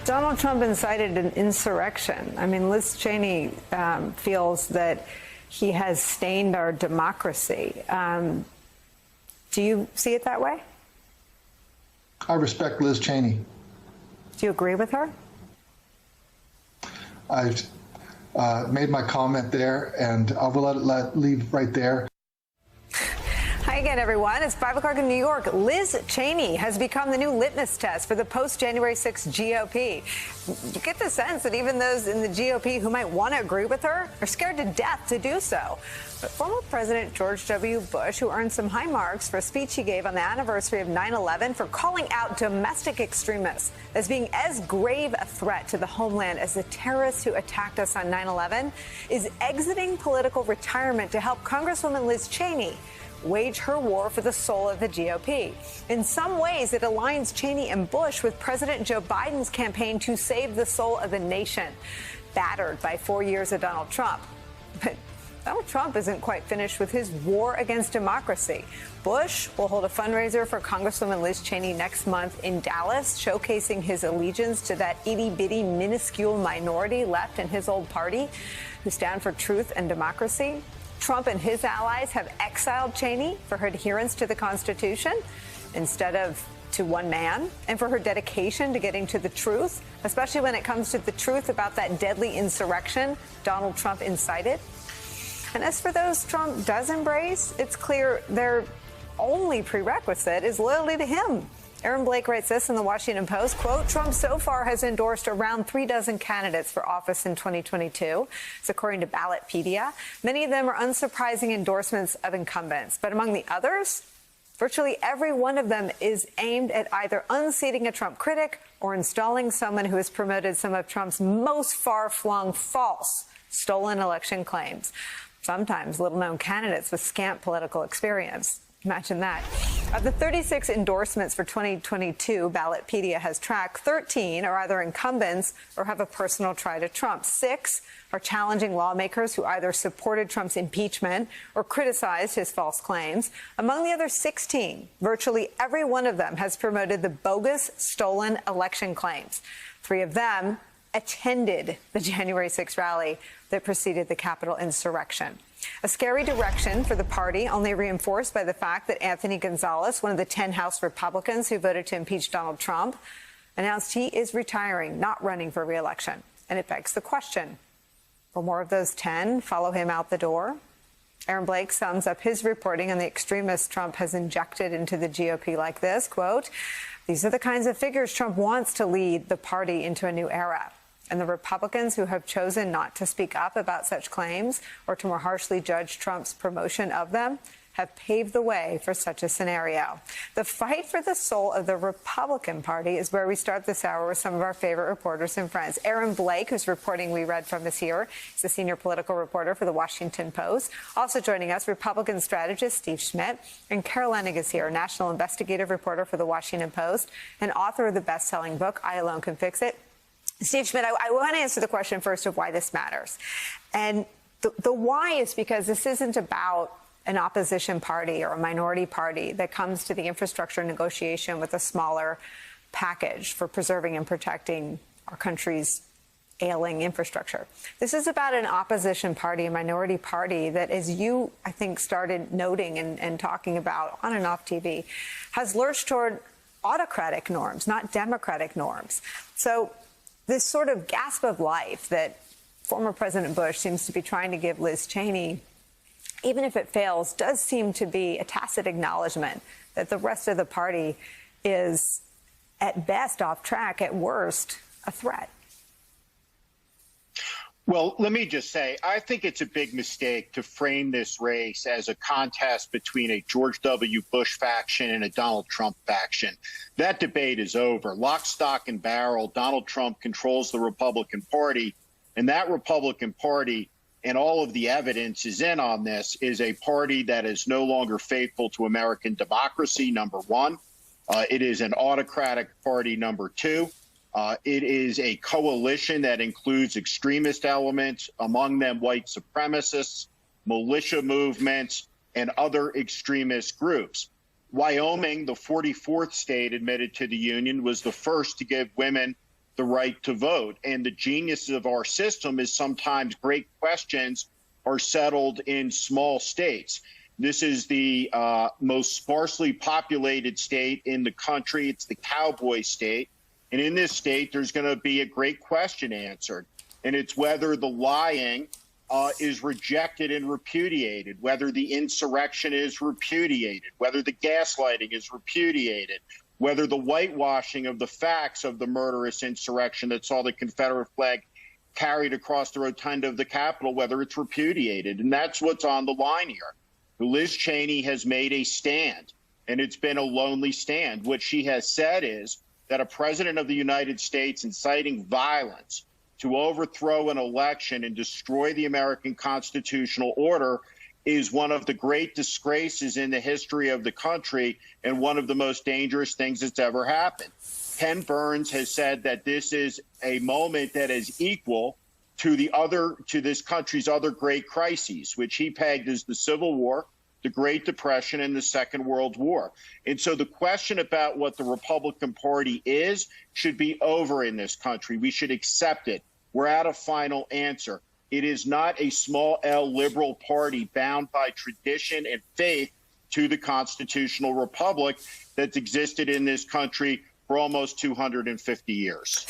Donald Trump incited an insurrection. I mean, Liz Cheney feels that he has stained our democracy. Do you see it that way? I respect Liz Cheney. Do you agree with her? I've made my comment there, and I will let it leave right there. Hi again, everyone. It's 5 o'clock in New York. Liz Cheney has become the new litmus test for the post-January 6th GOP. You get the sense that even those in the GOP who might want to agree with her are scared to death to do so. But former President George W. Bush, who earned some high marks for a speech he gave on the anniversary of 9/11 for calling out domestic extremists as being as grave a threat to the homeland as the terrorists who attacked us on 9/11, is exiting political retirement to help Congresswoman Liz Cheney wage her war for the soul of the GOP. In some ways, it aligns Cheney and Bush with President Joe Biden's campaign to save the soul of the nation, battered by 4 years of Donald Trump. But Donald Trump isn't quite finished with his war against democracy. Bush will hold a fundraiser for Congresswoman Liz Cheney next month in Dallas, showcasing his allegiance to that itty-bitty, minuscule minority left in his old party who stand for truth and democracy. Trump and his allies have exiled Cheney for her adherence to the Constitution instead of to one man, and for her dedication to getting to the truth, especially when it comes to the truth about that deadly insurrection Donald Trump incited. And as for those Trump does embrace, it's clear their only prerequisite is loyalty to him. Aaron Blake writes this in the Washington Post, quote, Trump so far has endorsed around 36 candidates for office in 2022. It's according to Ballotpedia. Many of them are unsurprising endorsements of incumbents. But among the others, virtually every one of them is aimed at either unseating a Trump critic or installing someone who has promoted some of Trump's most far-flung false, stolen election claims. Sometimes little-known candidates with scant political experience. Imagine that. Of the 36 endorsements for 2022, Ballotpedia has tracked, 13 are either incumbents or have a personal tie to Trump. 6 are challenging lawmakers who either supported Trump's impeachment or criticized his false claims. Among the other 16, virtually every one of them has promoted the bogus, stolen election claims. 3 of them attended the January 6th rally that preceded the Capitol insurrection. A scary direction for the party, only reinforced by the fact that Anthony Gonzalez, one of the 10 House Republicans who voted to impeach Donald Trump, announced he is retiring, not running for re-election. And it begs the question, will more of those 10 follow him out the door? Aaron Blake sums up his reporting on the extremists Trump has injected into the GOP like this, quote, these are the kinds of figures Trump wants to lead the party into a new era. And the Republicans who have chosen not to speak up about such claims or to more harshly judge Trump's promotion of them have paved the way for such a scenario. The fight for the soul of the Republican Party is where we start this hour with some of our favorite reporters and friends. Aaron Blake, whose reporting we read from is here. He's the senior political reporter for the Washington Post. Also joining us, Republican strategist Steve Schmidt. And Carol Leonnig is here, national investigative reporter for the Washington Post and author of the best-selling book, I Alone Can Fix It. Steve Schmidt, I want to answer the question first of why this matters. And the why is because this isn't about an opposition party or a minority party that comes to the infrastructure negotiation with a smaller package for preserving and protecting our country's ailing infrastructure. This is about an opposition party, a minority party that, as you, I think, started noting and talking about on and off TV, has lurched toward autocratic norms, not democratic norms. So this sort of gasp of life that former President Bush seems to be trying to give Liz Cheney, even if it fails, does seem to be a tacit acknowledgement that the rest of the party is, at best, off track, at worst, a threat. Well, let me just say, I think it's a big mistake to frame this race as a contest between a George W. Bush faction and a Donald Trump faction. That debate is over. Lock, stock, and barrel, Donald Trump controls the Republican Party, and that Republican Party, and all of the evidence is in on this, is a party that is no longer faithful to American democracy, number one. It is an autocratic party, number two. It is a coalition that includes extremist elements, among them white supremacists, militia movements, and other extremist groups. Wyoming, the 44th state admitted to the union, was the first to give women the right to vote. And the genius of our system is sometimes great questions are settled in small states. This is the most sparsely populated state in the country. It's the cowboy state. And in this state, there's going to be a great question answered. And it's whether the lying is rejected and repudiated, whether the insurrection is repudiated, whether the gaslighting is repudiated, whether the whitewashing of the facts of the murderous insurrection that saw the Confederate flag carried across the rotunda of the Capitol, whether it's repudiated. And that's what's on the line here. Liz Cheney has made a stand, and it's been a lonely stand. What she has said is that a president of the United States inciting violence to overthrow an election and destroy the American constitutional order is one of the great disgraces in the history of the country and one of the most dangerous things that's ever happened. Ken Burns has said that this is a moment that is equal to this country's other great crises, which he pegged as the Civil War, the Great Depression, and the Second World War. And so the question about what the Republican Party is should be over in this country. We should accept it. We're at a final answer. It is not a small L liberal party bound by tradition and faith to the constitutional republic that's existed in this country for almost 250 years.